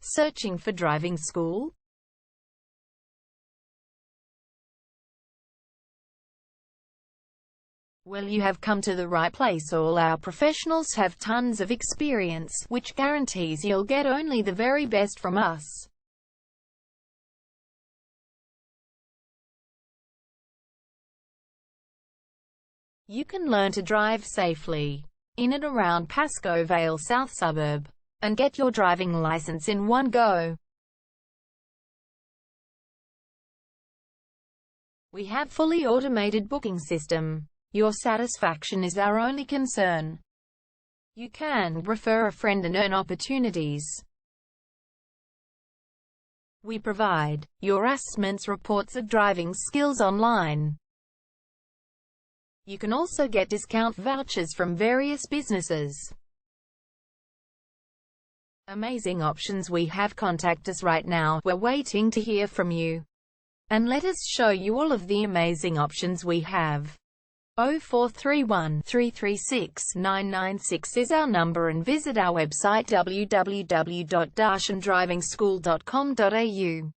Searching for driving school? Well, you have come to the right place. All our professionals have tons of experience, which guarantees you'll get only the very best from us. You can learn to drive safely in and around Pascoe Vale South suburb, and get your driving license in one go. We have fully automated booking system. Your satisfaction is our only concern. You can refer a friend and earn opportunities. We provide your assessments reports of driving skills online. You can also get discount vouchers from various businesses. Amazing options we have. Contact us right now. We're waiting to hear from you. And let us show you all of the amazing options we have. 0431 336 996 is our number, and visit our website www.darshandrivingschool.com.au.